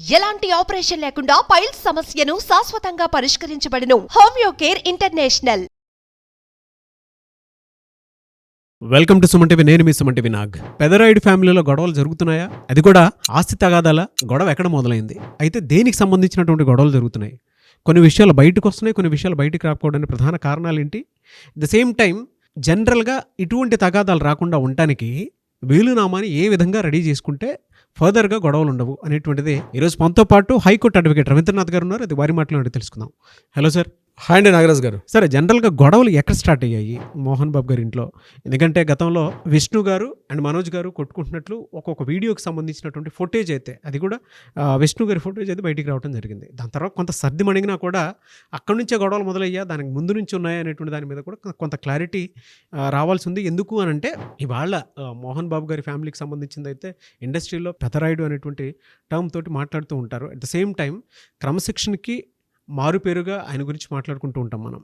ఎలాంటి ఆపరేషన్ లేకుండా పైల్స్ సమస్యను శాశ్వతంగా పరిష్కరించబడును. Homeo care international. Welcome to Suman TV. నేను మీ సుమన్ టీవీ నాగ్. పెదరాయుడు ఫ్యామిలీలో గొడవలు జరుగుతున్నాయా? అది కూడా ఆస్తి తగాదాల గొడవ ఎక్కడ మొదలైంది? అయితే దేనికి సంబంధించినటువంటి గొడవలు జరుగుతున్నాయి? కొన్ని విషయాలు బయటకు వస్తున్నాయి, కొన్ని విషయాలు బయటకు రాకపోవడానికి ప్రధాన కారణాలు ఏంటి? ద సేమ్ టైం జనరల్గా ఇటువంటి తగాదాలు రాకుండా ఉండటానికి వీలునామాని ఏ విధంగా రెడీ చేసుకుంటే ఫర్దర్గా గొడవలు ఉండవు అనేటువంటిది ఈరోజు మనతో పాటు హైకోర్టు అడ్వకేట్ రవీంద్రనాథ్ గారు ఉన్నారు. అది వారి మాటలు తెలుసుకుందాం. Hello sir. హాయ్ అండి నాగరాజ్ గారు. సరే, జనరల్గా గొడవలు ఎక్కడ స్టార్ట్ అయ్యాయి మోహన్ బాబు గారి ఇంట్లో? ఎందుకంటే గతంలో విష్ణు గారు అండ్ మనోజ్ గారు కొట్టుకుంటున్నట్లు ఒక్కొక్క వీడియోకి సంబంధించినటువంటి ఫుటేజ్ అయితే, అది కూడా విష్ణు గారి ఫుటేజ్ అయితే బయటికి రావడం జరిగింది. దాని తర్వాత కొంత సర్ది మణిగినా కూడా అక్కడి నుంచే గొడవలు మొదలయ్యా, దానికి ముందు నుంచి ఉన్నాయా అనేటువంటి దాని మీద కూడా కొంత క్లారిటీ రావాల్సి ఉంది. ఎందుకు అని అంటే ఇవాళ మోహన్ బాబు గారి ఫ్యామిలీకి సంబంధించింది అయితే ఇండస్ట్రీలో పెదరాయుడు అనేటువంటి టర్మ్ తోటి మాట్లాడుతూ ఉంటారు. అట్ ద సేమ్ టైం క్రమశిక్షణకి మారుపేరుగా ఆయన గురించి మాట్లాడుకుంటూ ఉంటాం మనం.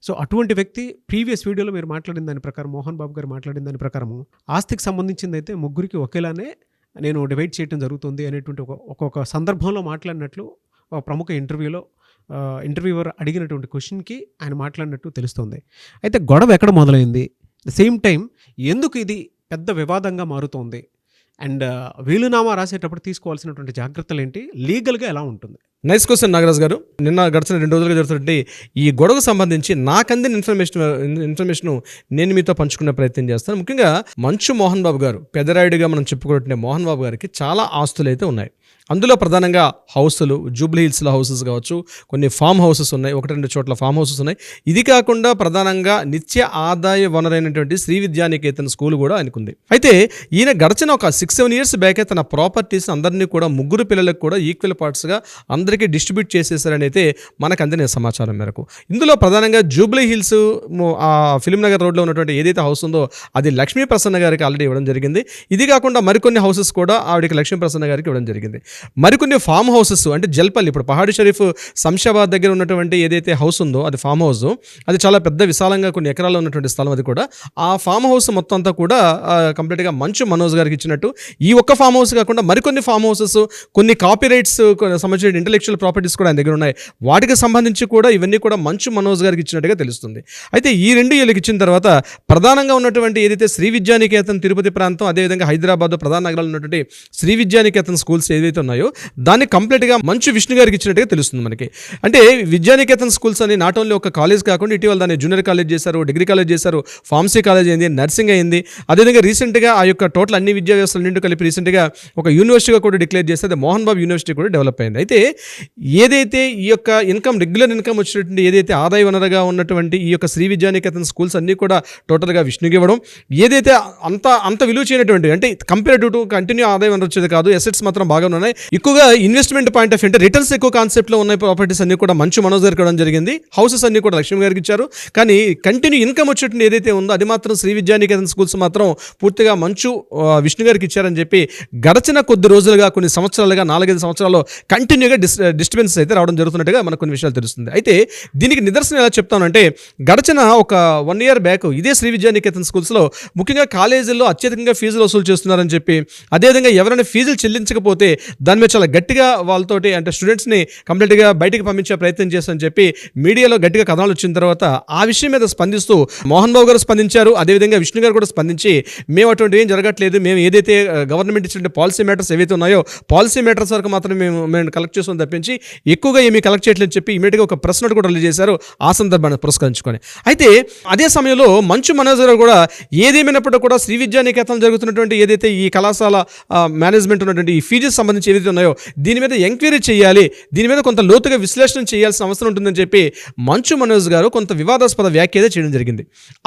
సో అటువంటి వ్యక్తి ప్రీవియస్ వీడియోలో మీరు మాట్లాడిన దాని ప్రకారం, మోహన్ బాబు గారు మాట్లాడిన దాని ప్రకారము ఆస్తికి సంబంధించింది అయితే ముగ్గురికి ఒకేలానే నేను డివైడ్ చేయడం జరుగుతుంది అనేటువంటి ఒక్కొక్క సందర్భంలో మాట్లాడినట్లు ఒక ప్రముఖ ఇంటర్వ్యూవర్ అడిగినటువంటి క్వశ్చన్కి ఆయన మాట్లాడినట్టు తెలుస్తుంది. అయితే గొడవ ఎక్కడ మొదలైంది? ద సేమ్ టైం ఎందుకు ఇది పెద్ద వివాదంగా మారుతోంది? అండ్ వీలునామా రాసేటప్పుడు తీసుకోవాల్సినటువంటి జాగ్రత్తలు ఏంటి? లీగల్గా ఎలా ఉంటుంది? నైస్ క్వశ్చన్ నాగరాజ్ గారు. నిన్న గడిచిన 2 రోజులుగా జరుగుతుంటే ఈ గొడవకు సంబంధించి నాకు అందిన ఇన్ఫర్మేషన్ నేను మీతో పంచుకునే ప్రయత్నం చేస్తాను. ముఖ్యంగా మంచు మోహన్ బాబు గారు, పెదరాయుడిగా మనం చెప్పుకుంటే మోహన్ బాబు గారికి చాలా ఆస్తులు అయితే ఉన్నాయి. అందులో ప్రధానంగా హౌసులు, జూబ్లీ హిల్స్లో హౌసెస్ కావచ్చు, కొన్ని ఫామ్ హౌసెస్ ఉన్నాయి, 1-2 చోట్ల ఫామ్ హౌసెస్ ఉన్నాయి. ఇది కాకుండా ప్రధానంగా నిత్య ఆదాయ వనరైనటువంటి శ్రీ విద్యానికేతన్ స్కూల్ కూడా ఆయనకుంది. అయితే ఈయన గడిచిన ఒక 6-7 ఇయర్స్ బ్యాకే తన ప్రాపర్టీస్ అందరినీ కూడా 3 పిల్లలకు కూడా ఈక్వల్ పార్ట్స్గా అందరికీ డిస్ట్రిబ్యూట్ చేసేసారని అయితే మనకు అందిన సమాచారం మేరకు. ఇందులో ప్రధానంగా జూబ్లీ హిల్స్ ఆ ఫిలిం నగర్ రోడ్లో ఉన్నటువంటి ఏదైతే హౌస్ ఉందో అది లక్ష్మీ ప్రసన్న గారికి ఆల్రెడీ ఇవ్వడం జరిగింది. ఇది కాకుండా మరికొన్ని హౌసెస్ కూడా ఆవిడకి లక్ష్మీ ప్రసన్న గారికి ఇవ్వడం జరిగింది. మరికొన్ని ఫామ్ హౌసెస్ అంటే జల్పల్లి, ఇప్పుడు పహాడి షరీఫ్ శంషాబాద్ దగ్గర ఉన్నటువంటి ఏదైతే హౌస్ ఉందో అది ఫామ్ హౌస్, అది చాలా పెద్ద విశాలంగా కొన్ని ఎకరాల్లో ఉన్నటువంటి స్థలం. అది కూడా ఆ ఫామ్ హౌస్ మొత్తం అంతా కూడా కంప్లీట్గా మంచు మనోజ్ గారికి ఇచ్చినట్టు. ఈ ఒక్క ఫామ్ హౌస్ కాకుండా మరికొన్ని ఫామ్ హౌసెస్, కొన్ని కాపీరైట్స్ సంబంధించిన ఇంటెలెక్చువల్ ప్రాపర్టీస్ కూడా ఆయన దగ్గర ఉన్నాయి. వాటికి సంబంధించి కూడా ఇవన్నీ కూడా మంచు మనోజ్ గారికి ఇచ్చినట్టుగా తెలుస్తుంది. అయితే ఈ 2 ఏళ్ళకి ఇచ్చిన తర్వాత ప్రధానంగా ఉన్నటువంటి ఏదైతే శ్రీ విద్యానికేతన్ తిరుపతి ప్రాంతం, అదేవిధంగా హైదరాబాద్ ప్రధాన నగరాల్లో ఉన్నటువంటి శ్రీ విద్యానికేతన్ స్కూల్స్ ఏదైతే ఉన్నాయో దాన్ని కంప్లీట్గా మంచు విష్ణు గారికి ఇచ్చినట్టుగా తెలుస్తుంది మనకి. అంటే విద్యానికేతన్ స్కూల్స్ అని నాట్ ఓన్లీ ఒక కాలేజ్ కాకుండా ఇటీవల దాన్ని జూనియర్ కాలేజ్ చేశారు, డిగ్రీ కాలేజ్ చేశారు, ఫార్మసీ కాలేజ్ అయింది, నర్సింగ్ అయింది. అదేవిధంగా రీసెంట్గా ఆ యొక్క టోటల్ అన్ని విద్యా వ్యవస్థలన్నింటి కలిపి రీసెంట్గా ఒక యూనివర్సిటీగా కూడా డిక్లేర్ చేస్తే అది మోహన్ బాబు యూనివర్సిటీ కూడా డెవలప్ అయింది. అయితే ఏదైతే ఈ యొక్క ఇన్కమ్, రెగ్యులర్ ఇన్కమ్ వచ్చినటువంటి ఏదైతే ఆదాయ వనరుగా ఉన్నటువంటి ఈ యొక్క శ్రీ విద్యానికేతన్ స్కూల్స్ అన్నీ కూడా టోటల్గా విష్ణుకి ఇవ్వడం, ఏదైతే అంత విలువ చేయనటువంటి అంటే కంపేరేటివ్ టు కంటిన్యూ ఆదాయం వనరు వచ్చేది కాదు, అసెట్స్ మాత్రం బాగా ఉన్నాయి, ఎక్కువగా ఇన్వెస్ట్మెంట్ పాయింట్ ఆఫ్ అంటే రిటర్న్స్ ఎక్కువ కాన్సెప్ట్లో ఉన్న ప్రాపర్టీస్ అన్ని కూడా మంచు మనోజ్ గారికి ఇవ్వడం జరిగింది. హౌసెస్ అన్ని కూడా లక్ష్మీ గారికి ఇచ్చారు. కానీ కంటిన్యూ ఇన్కమ్ వచ్చేటువంటి ఏదైతే ఉందో అది మాత్రం శ్రీ విద్యానికేతన్ స్కూల్స్ మాత్రం పూర్తిగా మంచు విష్ణు గారికి ఇచ్చారని చెప్పి గడచిన కొద్ది రోజులుగా, కొన్ని సంవత్సరాలుగా, 4-5 సంవత్సరాల్లో కంటిన్యూగా డిస్టర్బెన్సెస్ అయితే రావడం జరుగుతున్నట్టుగా మనకు కొన్ని విషయాలు తెలుస్తుంది. అయితే దీనికి నిదర్శనం ఎలా చెప్తానంటే గడచిన ఒక 1 ఇయర్ బ్యాక్ ఇదే శ్రీ విద్యానికేతన్ స్కూల్స్లో ముఖ్యంగా కాలేజీల్లో అత్యధికంగా ఫీజులు వసూలు చేస్తున్నారని చెప్పి, అదేవిధంగా ఎవరైనా ఫీజులు చెల్లించకపోతే దాని మీద చాలా గట్టిగా వాళ్ళతోటి అంటే స్టూడెంట్స్ని కంప్లీట్గా బయటికి పంపించే ప్రయత్నం చేస్తారని చెప్పి మీడియాలో గట్టిగా కథనాలు వచ్చిన తర్వాత ఆ విషయం మీద స్పందిస్తూ మోహన్ బాబు గారు స్పందించారు. అదేవిధంగా విష్ణు గారు కూడా స్పందించి మేము అటువంటి ఏం జరగట్లేదు, మేము ఏదైతే గవర్నమెంట్ ఇచ్చిన పాలసీ మ్యాటర్స్ ఏవైతే ఉన్నాయో పాలసీ మ్యాటర్స్ వరకు మాత్రం మేము కలెక్ట్ చేస్తాం తప్పించి ఎక్కువగా ఏమీ కలెక్ట్ చేయట్లేదని చెప్పి ఇమీడియట్గా ఒక ప్రెస్ నోట్ కూడా రిలీజ్ చేశారు ఆ సందర్భాన్ని పురస్కరించుకొని. అయితే అదే సమయంలో మంచు మనోజ్ గారు కూడా ఏదేమైనప్పుడు కూడా శ్రీ విద్యానికేతన్ జరుగుతున్నటువంటి ఏదైతే ఈ కళాశాల మేనేజ్మెంట్ ఉన్నటువంటి ఈ ఫీజెస్ సంబంధించి ఏదైతే ఉన్నాయో దీని మీద ఎంక్వైరీ చేయాలి, దీని మీద కొంత లోతుగా విశ్లేషణ చేయాల్సిన అవసరం ఉంటుందని చెప్పి మంచు మనోజ్ గారు కొంత వివాదాస్పద వ్యాఖ్య చేయడం జరిగింది.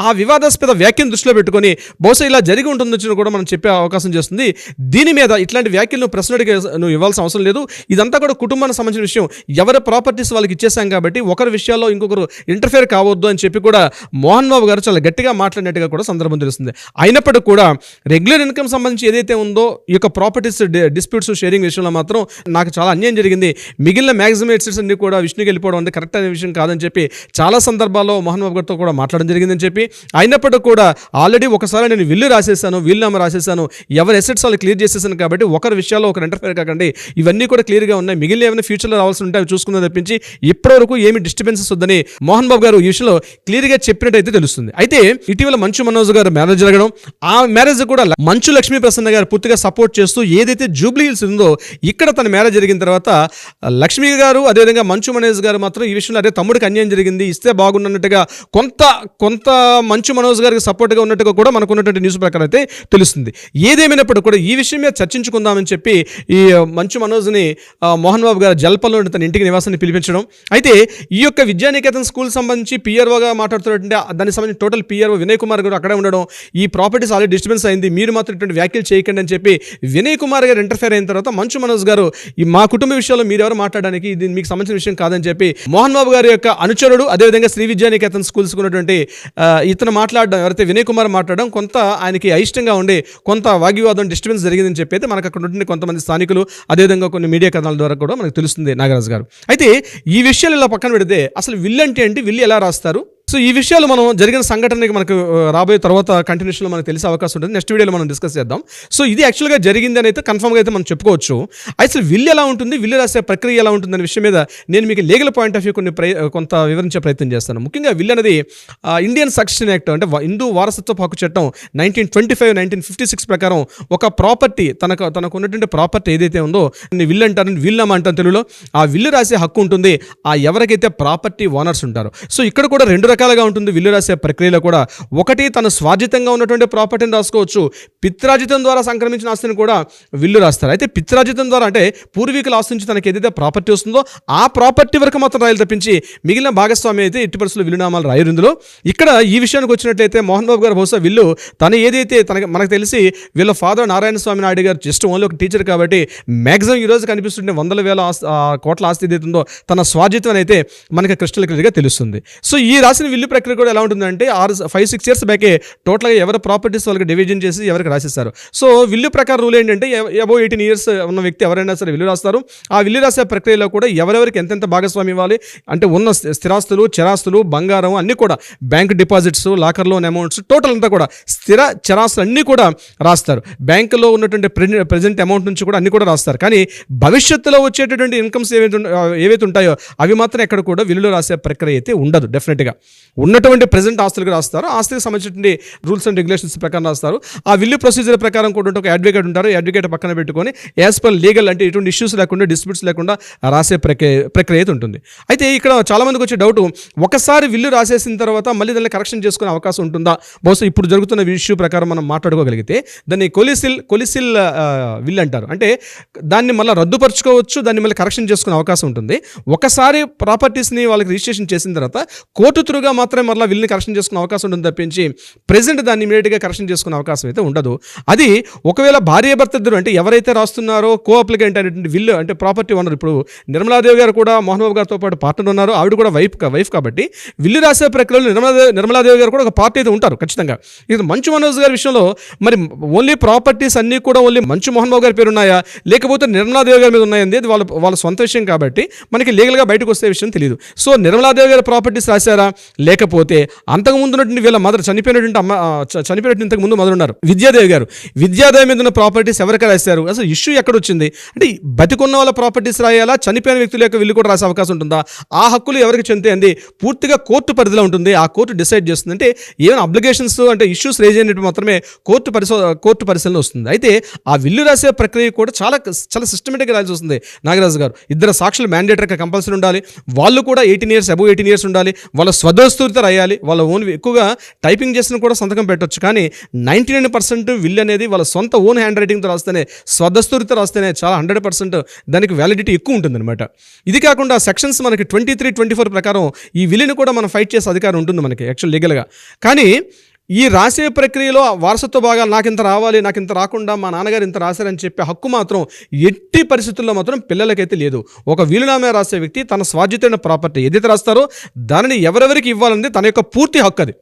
ఆ వివాదాస్పద వ్యాఖ్యను దృష్టిలో పెట్టుకొని బహుశా ఇలా జరిగి ఉంటుందని కూడా మనం చెప్పే అవకాశం చేస్తుంది. దీని మీద ఇట్లాంటి వ్యాఖ్యలను ప్రశ్నడికి నువ్వు ఇవ్వాల్సిన అవసరం లేదు, ఇదంతా కూడా కుటుంబానికి సంబంధించిన విషయం, ఎవరి ప్రాపర్టీస్ వాళ్ళకి ఇచ్చేసాం కాబట్టి ఒకరి విషయాల్లో ఇంకొకరు ఇంటర్ఫేర్ కావద్దు అని చెప్పి కూడా మోహన్ బాబు గారు చాలా గట్టిగా మాట్లాడినట్టుగా కూడా సందర్భం తెలుస్తుంది. అయినప్పటికీ కూడా రెగ్యులర్ ఇన్కమ్ సంబంధించి ఏదైతే ఉందో ఈ యొక్క ప్రాపర్టీస్ డిస్ప్యూట్స్ షేరింగ్ విషయం విషయంలో మాత్రం నాకు చాలా అన్యాయం జరిగింది, మిగిలిన మ్యాక్సిమం ఎసెట్స్ అన్ని కూడా విష్ణుకి వెళ్ళిపోవడం అంటే కరెక్ట్ అనే విషయం కాదని చెప్పి చాలా సందర్భాల్లో మోహన్ బాబు గారితో కూడా మాట్లాడడం జరిగిందని చెప్పి, అయినప్పటికీ కూడా ఆల్రెడీ ఒకసారి నేను విల్లు రాసేసాను, వీలునామా రాసేసాను, ఎవరి ఎసెట్స్ వాళ్ళు క్లియర్ చేసేసాను కాబట్టి ఒకరి విషయాల్లో ఒకరు ఇంటర్ఫేర్ కాకండి, ఇవన్నీ కూడా క్లియర్గా ఉన్నాయి, మిగిలిన ఏమైనా ఫ్యూచర్లో రావాల్సి ఉంటే అవి చూసుకుందని తప్పించి ఇప్పటివరకు ఏమి డిస్టర్బెన్సెస్ వద్దని మోహన్ బాబు గారు ఈ విషయంలో క్లియర్గా చెప్పినట్టయితే తెలుస్తుంది. అయితే ఇటీవల మంచు మనోజ్ గారు మ్యారేజ్ జరగడం, ఆ మ్యారేజ్ కూడా మంచు లక్ష్మీ ప్రసన్న గారు పూర్తిగా సపోర్ట్ చేస్తూ ఏదైతే జూబ్లీ హిల్స్ ఉందో ఇక్కడ తన మ్యారేజ్ జరిగిన తర్వాత లక్ష్మీ గారు అదేవిధంగా మంచు మనోజ్ గారు మాత్రం ఈ విషయంలో అదే తమ్ముడికి అన్యాయం జరిగింది, ఇస్తే బాగున్నట్టుగా కొంత మంచు మనోజ్ గారికి సపోర్ట్గా ఉన్నట్టుగా కూడా మనకు ఉన్నటువంటి న్యూస్ ప్రకారం అయితే తెలుస్తుంది. ఏదేమైనప్పుడు కూడా ఈ విషయం మీద చర్చించుకుందామని చెప్పి ఈ మంచు మనోజ్ని మోహన్ బాబు గారు జల్పల్లో తన ఇంటికి నివాసాన్ని పిలిపించడం. అయితే ఈ యొక్క విద్యానికేతన్ స్కూల్ సంబంధించి పిఆర్ఓగా మాట్లాడుతున్నటువంటి దానికి సంబంధించి టోటల్ పిఆర్ఓ వినయ్ కుమార్ గారు అక్కడే ఉండడం, ఈ ప్రాపర్టీస్ ఆల్రెడీ డిస్టర్బెన్స్ అయింది, మీరు మాత్రం ఇటువంటి వ్యాఖ్యలు చేయకండి అని చెప్పి వినయ్ కుమార్ గారు ఇంటర్ఫేర్ అయిన తర్వాత మంచు మనోజ్ గారు ఈ మా కుటుంబ విషయాల్లో మీరెవరు మాట్లాడడానికి, ఇది మీకు సంబంధించిన విషయం కాదని చెప్పి మోహన్ బాబు గారి యొక్క అనుచరుడు అదేవిధంగా శ్రీ విద్యానికేతన్ స్కూల్స్ ఉన్నటువంటి ఇతను మాట్లాడడం, ఎవరైతే వినయ్ కుమార్ మాట్లాడడం కొంత ఆయనకి అయిష్టంగా ఉండి కొంత వాగ్వివాదం డిస్టర్బెన్స్ జరిగిందని చెప్పి అయితే మనకు అక్కడ ఉండే కొంతమంది స్థానికులు అదేవిధంగా కొన్ని మీడియా కథనాల ద్వారా కూడా మనకు తెలుస్తుంది నాగరాజు గారు. అయితే ఈ విషయాలు ఇలా పక్కన పెడితే అసలు విల్లు అంటే ఏంటి, విల్లు ఎలా రాస్తారు, సో ఈ విషయాలు మనం జరిగిన సంఘటనకి మనకు రాబోయే తర్వాత కంటిన్యూషన్లో మనకు తెలిసే అవకాశం ఉంటుంది, నెక్స్ట్ వీడియోలో మనం డిస్కస్ చేద్దాం. సో ఇది యాక్చువల్గా జరిగింది అని అయితే కన్ఫర్మ్గా అయితే మనం చెప్పుకోవచ్చు. అసలు విల్లు ఎలా ఉంటుంది, విల్లు రాసే ప్రక్రియ ఎలా ఉంటుంది అనే విషయం మీద నేను మీకు లీగల్ పాయింట్ ఆఫ్ వ్యూ కొంత వివరించే ప్రయత్నం చేస్తాను. ముఖ్యంగా విల్లు అనేది ఇండియన్ సక్సెషన్ యాక్ట్ అంటే హిందూ వారసత్వ హక్కు చట్టం 1925, 1956 ప్రకారం ఒక ప్రాపర్టీ తనకు ఉన్నటువంటి ప్రాపర్టీ ఏదైతే ఉందో విల్లు అంటారు, వీలునామా అంటారు తెలుగులో, ఆ విల్లు రాసే హక్కు ఉంటుంది ఆ ఎవరికైతే ప్రాపర్టీ ఓనర్స్ ఉంటారో. సో ఇక్కడ కూడా రెండు రకాలుగా ఉంటుంది విల్లు రాసే ప్రక్రియలో కూడా. ఒకటి తన స్వార్జితంగా ఉన్నటువంటి ప్రాపర్టీని రాసుకోవచ్చు, పిత్రాజితం ద్వారా సంక్రమించిన ఆస్తిని కూడా విల్లు రాస్తారు. అయితే పిత్రాజితం ద్వారా అంటే పూర్వీకుల ఆస్తి నుంచి తనకి ఏదైతే ప్రాపర్టీ వస్తుందో ఆ ప్రాపర్టీ వరకు మాత్రం రాయాలి తప్పించి మిగిలిన భాగస్వామి అయితే ఎట్టి పరిస్థితుల్లో విల్లునామాలు రాయరు ఇందులో. ఇక్కడ ఈ విషయానికి వచ్చినట్లయితే మోహన్ బాబు గారు బహుశా విల్లు తను ఏదైతే మనకు తెలిసి వీళ్ళ ఫాదర్ నారాయణ స్వామి నాయుడు గారు జస్ట్ ఓన్లీ ఒక టీచర్ కాబట్టి మ్యాక్సిమం ఈ రోజు కనిపిస్తుంటే వందల వేల కోట్ల ఆస్తి ఏదైతే ఉందో తన స్వార్జితం అయితే మనకి క్రిస్టల్ క్లియర్గా తెలుస్తుంది. సో ఈ రాసిన విల్లు ప్రక్రియ కూడా ఎలా ఉంటుందంటే 5-6 ఇయర్స్ బ్యాకే టోటల్గా ఎవరి ప్రాపర్టీస్ వాళ్ళకి డివిజన్ చేసి ఎవరికి రాసేస్తారు. సో విల్లు ప్రకారం రూల్ ఏంటంటే అబౌవ్ 18 ఇయర్స్ ఉన్న వ్యక్తి ఎవరైనా సరే విల్లు రాస్తారు. ఆ విల్లు రాసే ప్రక్రియలో కూడా ఎవరెవరికి ఎంతెంత భాగస్వామి ఇవ్వాలి అంటే ఉన్న స్థిరాస్తులు, చరాస్తులు, బంగారం అన్నీ కూడా bank deposits, locker loan amounts total అంతా కూడా స్థిర చరాస్తులు అన్నీ కూడా రాస్తారు. బ్యాంకులో ఉన్నటువంటి ప్రెజెంట్ అమౌంట్ నుంచి కూడా అన్ని కూడా రాస్తారు. కానీ భవిష్యత్తులో వచ్చేటటువంటి ఇన్కమ్స్ ఏవైతే ఉంటాయో అవి మాత్రం ఎక్కడ కూడా విల్లు రాసే ప్రక్రియ అయితే ఉండదు. డెఫినెట్గా ఉన్నటువంటి ప్రెజెంట్ ఆస్తులకు రాస్తారు, ఆస్తికి సంబంధించినటువంటి రూల్స్ అండ్ రెగ్యులేషన్స్ ప్రకారం రాస్తారు. ఆ విల్లు ప్రొసీజర్ ప్రకారం కూడా ఒక అడ్వకేట్ ఉంటారు, అడ్వకేట్ పక్కన పెట్టుకొని యాజ్ పర్ లీగల్ అంటే ఎటువంటి ఇష్యూస్ లేకుండా డిస్ప్యూట్స్ లేకుండా రాసే ప్రక్రియ అయితే ఉంటుంది. అయితే ఇక్కడ చాలామందికి వచ్చే డౌట్, ఒకసారి విల్లు రాసేసిన తర్వాత మళ్ళీ దాన్ని కరెక్షన్ చేసుకునే అవకాశం ఉంటుందా? బహుశా ఇప్పుడు జరుగుతున్న ఇష్యూ ప్రకారం మనం మాట్లాడుకోగలిగితే దాన్ని కొలిసిల్ విల్ అంటారు. అంటే దాన్ని మళ్ళీ రద్దుపరచుకోవచ్చు, దాన్ని మళ్ళీ కరెక్షన్ చేసుకునే అవకాశం ఉంటుంది. ఒకసారి ప్రాపర్టీస్ని వాళ్ళకి రిజిస్ట్రేషన్ చేసిన తర్వాత కోర్టు త్రూగా మాత్రమే మళ్ళీ విల్ని కరెక్షన్ చేసుకునే అవకాశం ఉంటుంది తప్పించి ప్రెజెంట్ దాన్ని ఇమీడియట్గా కరెక్షన్ చేసుకునే అవకాశం అయితే ఉండదు. అది ఒకవేళ భార్యాభర్త ఇద్దరు అంటే ఎవరైతే రాస్తున్నారో కో అప్లికెంట్ అనేటువంటి విల్లు అంటే ప్రాపర్టీ ఓనర్, ఇప్పుడు నిర్మలాదేవి గారు కూడా మోహన్ బాబు గారితో పాటు పార్ట్నర్ ఉన్నారు, ఆవిడ కూడా వైఫ్ కాబట్టి విల్లు రాసే ప్రక్రియలో నిర్మలాదేవి గారు కూడా ఒక పార్టీ అయితే ఉంటారు ఖచ్చితంగా. ఇది మంచు మనోజ్ గారి విషయంలో మరి ఓన్లీ ప్రాపర్టీస్ అన్నీ కూడా ఓన్లీ మంచు మోహన్ బాబు గారి పేరు ఉన్నాయా లేకపోతే నిర్మలాదేవి గారి మీద ఉన్నాయండి, అది వాళ్ళ సొంత విషయం కాబట్టి మనకి లీగల్గా బయటకు వస్తే విషయం తెలియదు. సో నిర్మలాదేవి గారి ప్రాపర్టీస్ రాశారా లేకపోతే అంతకుముందు ఉన్నటువంటి వీళ్ళ మదర్ చనిపోయినటువంటి ఇంతకు ముందు మదర్ ఉన్నారు విద్యాదేవి మీద ఉన్న ప్రాపర్టీస్ ఎవరికి రాశారు? అసలు ఇష్యూ ఎక్కడ వచ్చింది అంటే బతికున్న వాళ్ళ ప్రాపర్టీస్ రాయాలా, చనిపోయిన వ్యక్తుల యొక్క విల్లు కూడా రాసే అవకాశం ఉంటుందా? ఆ హక్కులు ఎవరికి చెందుతాయండి? పూర్తిగా కోర్టు పరిధిలో ఉంటుంది, ఆ కోర్టు డిసైడ్ చేస్తుంది. అంటే ఏమైనా అబ్లిగేషన్స్ అంటే ఇష్యూస్ రేజ్ అయినట్టు మాత్రమే కోర్టు పరిశీలన వస్తుంది. అయితే ఆ విల్లు రాసే ప్రక్రియ కూడా చాలా సిస్టమేటిక్గా రాయాల్సి వస్తుంది నాగరాజు గారు. ఇద్దరు సాక్షులు మ్యాండేటరీగా కంపల్సరీ ఉండాలి, వాళ్ళు కూడా 18 ఇయర్స్ అబౌవ్ 18 ఇయర్స్ ఉండాలి, వాళ్ళ స్వదస్తూరిత రాయాలి, వాళ్ళ ఓన్ ఎక్కువగా టైపింగ్ చేసిన కూడా సంతకం పెట్టవచ్చు. కానీ 99% విల్ అనేది వాళ్ళ సొంత ఓన్ హ్యాండ్ రైటింగ్తో రాస్తేనే, స్వదస్తూరిత రాస్తేనే చాలా 100% దానికి వ్యాలిడిటీ ఎక్కువ ఉంటుందన్నమాట. ఇది కాకుండా సెక్షన్స్ మనకి 23, 24 ప్రకారం ఈ విల్లుని కూడా మనం ఫైట్ చేసే అధికారం ఉంటుంది మనకి యాక్చువల్ లీగల్గా. కానీ ఈ రాసే ప్రక్రియలో వారసత్వ భాగాలు నాకు ఇంత రావాలి, నాకు ఇంత రాకుండా మా నాన్నగారు ఇంత రాశారని చెప్పే హక్కు మాత్రం ఎట్టి పరిస్థితుల్లో మాత్రం పిల్లలకైతే లేదు. ఒక వీలునామా రాసే వ్యక్తి తన స్వార్జితమైన ప్రాపర్టీ ఏదైతే రాస్తారో దానిని ఎవరెవరికి ఇవ్వాలనేది తన యొక్క పూర్తి హక్కు.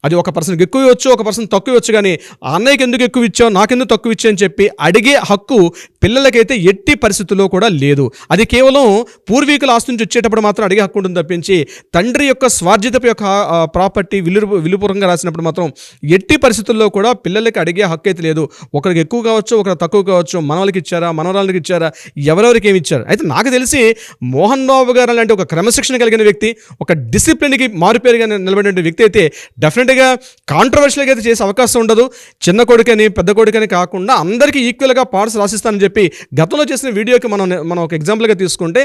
అది ఒక పర్సన్కి ఎక్కువ ఇవ్వచ్చు, ఒక పర్సన్ తక్కువ ఇవ్వచ్చు, కానీ ఆ అన్నయ్యకి ఎందుకు ఎక్కువ ఇచ్చావు, నాకెందుకు తక్కువ ఇచ్చావు అని చెప్పి అడిగే హక్కు పిల్లలకైతే ఎట్టి పరిస్థితుల్లో కూడా లేదు. అది కేవలం పూర్వీకుల ఆస్తి నుంచి వచ్చేటప్పుడు మాత్రం అడిగే హక్కు ఉంటుంది తప్పించి తండ్రి యొక్క స్వార్జిత యొక్క ప్రాపర్టీ విలుపూర్వకంగా రాసినప్పుడు మాత్రం ఎట్టి పరిస్థితుల్లో కూడా పిల్లలకి అడిగే హక్కు అయితే లేదు. ఒకరికి ఎక్కువ కావచ్చు, ఒకరికి తక్కువ కావచ్చు, మనవలకి ఇచ్చారా, మనవరాలకి ఇచ్చారా, ఎవరెవరికి ఏమి ఇచ్చారు. అయితే నాకు తెలిసి మోహన్ బాబు గారు అలాంటి ఒక క్రమశిక్షణ కలిగిన వ్యక్తి, ఒక డిసిప్లిన్కి మారుపేరుగా నిలబడిన వ్యక్తి అయితే డెఫినెట్గా కాంట్రవర్షియల్గా అయితే చేసే అవకాశం ఉండదు. చిన్న కొడుకని పెద్ద కొడుకని కాకుండా అందరికీ ఈక్వల్గా పార్ట్స్ రాసిస్తానని చెప్పి గతంలో చేసిన వీడియోకి మనం ఒక ఎగ్జాంపుల్గా తీసుకుంటే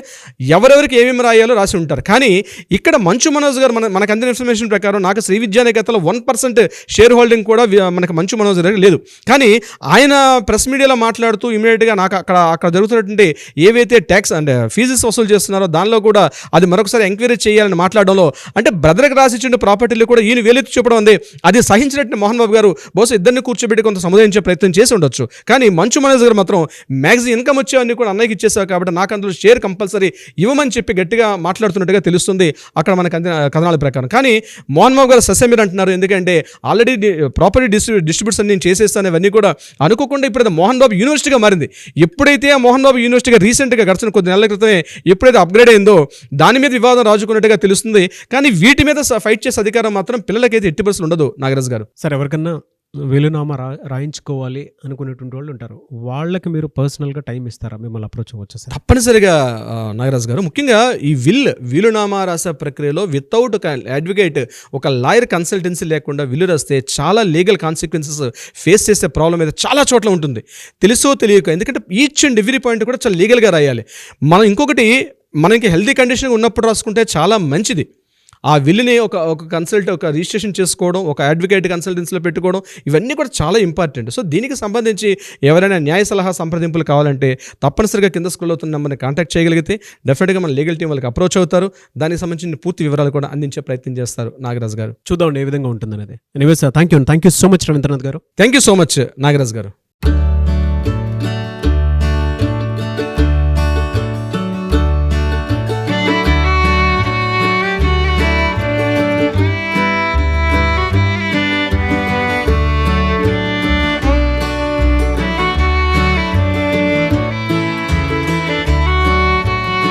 ఎవరెవరికి ఏమేమి రాయాలో రాసి ఉంటారు. కానీ ఇక్కడ మంచు మనోజ్ గారు మనకు అందిన ఇన్ఫర్మేషన్ ప్రకారం నాకు శ్రీ విద్యానికేతన్లో 1% షేర్ హోల్డింగ్ కూడా మనకు మంచు మనోజ్ గారికి లేదు. కానీ ఆయన ప్రెస్ మీడియాలో మాట్లాడుతూ ఇమీడియట్గా నాకు అక్కడ జరుగుతున్నటువంటి ఏవైతే ట్యాక్స్ అండ్ ఫీజెస్ వసూలు చేస్తున్నారో దానిలో కూడా అది మరొకసారి ఎంక్వైరీ చేయాలని మాట్లాడడంలో, అంటే బ్రదర్కి రాసిచ్చిన ప్రాపర్టీలు కూడా ఈయన వేలెత్తి చూపడం ఉంది. అది సహించినట్టు మోహన్ బాబు గారు బహుశా ఇద్దరిని కూర్చోబెట్టి కొంత సముదాయించే ప్రయత్నం చేసి ఉండొచ్చు. కానీ మంచు మనోజ్ గారు మాత్రం మ్యాక్సిమం ఇన్కమ్ వచ్చేవన్నీ కూడా అన్నయ్యకి ఇచ్చేసావు కాబట్టి నాకు అందులో షేర్ కంపల్సరీ ఇవ్వమని చెప్పి గట్టిగా మాట్లాడుతున్నట్టుగా తెలుస్తుంది అక్కడ మనకు అందిన కథనాల ప్రకారం. కానీ మోహన్ బాబు గారు సస్యమీర్ అంటున్నారు, ఎందుకంటే ఆల్రెడీ ప్రాపర్టీ డిస్ట్రిబ్యూట్స్ అన్ని నేను చేసేస్తాను ఇవన్నీ కూడా అనుకోకుండా ఇప్పుడు మోహన్ బాబు యూనివర్సిటీగా మారింది. ఎప్పుడైతే ఆ మోహన్ బాబు యూనివర్సిటీగా రీసెంట్గా గడిచిన కొద్ది నెలల క్రితమే ఎప్పుడైతే అప్గ్రేడ్ అయిందో దాని మీద వివాదం రాజుకున్నట్టుగా తెలుస్తుంది. కానీ వీటి మీద ఫైట్ చేసే అధికారం మాత్రం పిల్లలకైతే ఎట్టి పరిస్థితులు ఉండదు. నాగరాజ్ గారు, సార్ ఎవరికన్నా వీలునామా రాయించుకోవాలి అనుకునేటువంటి వాళ్ళు ఉంటారు, వాళ్ళకి మీరు పర్సనల్గా టైం ఇస్తారా, మిమ్మల్ని అప్రోచ్ అవ్వచ్చు సార్? తప్పనిసరిగా నాగరాజ్ గారు, ముఖ్యంగా ఈ వీలునామా రాసే ప్రక్రియలో వితౌట్ అడ్వకేట్ ఒక లాయర్ కన్సల్టెన్సీ లేకుండా విల్లు రాస్తే చాలా లీగల్ కాన్సిక్వెన్సెస్ ఫేస్ చేసే ప్రాబ్లం అయితే చాలా చోట్ల ఉంటుంది, తెలుసో తెలియక. ఎందుకంటే ఈచ్ అండ్ ఎవ్రీ పాయింట్ కూడా చాలా లీగల్గా రాయాలి. మనం ఇంకొకటి మనకి హెల్తీ కండిషన్ ఉన్నప్పుడు రాసుకుంటే చాలా మంచిది. ఆ విల్లుని ఒక రిజిస్ట్రేషన్ చేసుకోవడం, ఒక అడ్వకేట్ కన్సల్టెన్సీలో పెట్టుకోవడం, ఇవన్నీ కూడా చాలా ఇంపార్టెంట్. సో దీనికి సంబంధించి ఎవరైనా న్యాయ సలహా సంప్రదింపులు కావాలంటే తప్పనిసరిగా కింద స్కూల్లో అవుతున్న నెంబర్ని కాంటాక్ట్ చేయగలిగితే డెఫినెట్గా మన లీగల్ టీం వాళ్ళకి అప్రోచ్ అవుతారు. దానికి సంబంధించిన పూర్తి వివరాలు కూడా అందించే ప్రయత్నం చేస్తారు. నాగరాజ్ గారు, చూద్దాం ఏ విధంగా ఉంటుందనేది. Anyways thank you so much Ravindranath garu. Thank you so much Nagaraj గారు.